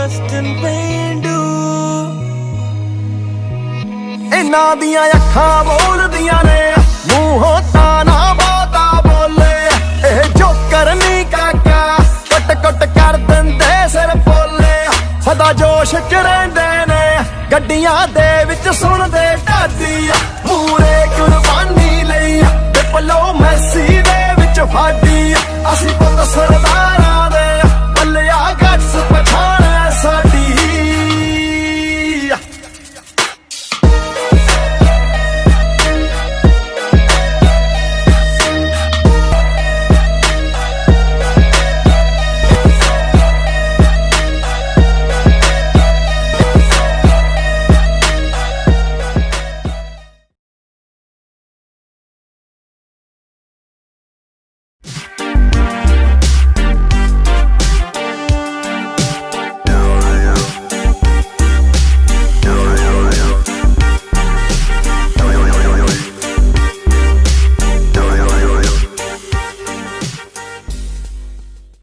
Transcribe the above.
Western ਪੇਂਡੂ। ਇਹਨਾਂ ਦੀਆਂ ਅੱਖਾਂ ਬੋਲਦੀਆਂ ਨੇ, ਮੂੰਹੋਂ ਤਾਂ ਨਾ ਬਹੁਤਾ ਬੋਲੇ। ਇਹ ਜੋਕਰ ਨੀ ਕਾਕਾ, ਕੁੱਟ ਕੁੱਟ ਕਰ ਦਿੰਦੇ ਸਿਰ ਪੋਲੇ। ਸਦਾ ਜੋਸ਼ ਚ ਰਹਿੰਦੇ ਨੇ, ਗੱਡੀਆਂ ਦੇ ਵਿੱਚ ਸੁਣਦੇ ਢਾਡੀ। ਮੂਰੇ ਕੁਰਬਾਨੀ ਲਈ ਡਿਪਲੋਮੈਸੀ ਦੇ ਵਿੱਚ ਫਾਡੀ। ਅਸੀਂ ਪੁੱਤ ਸਰਦਾਰ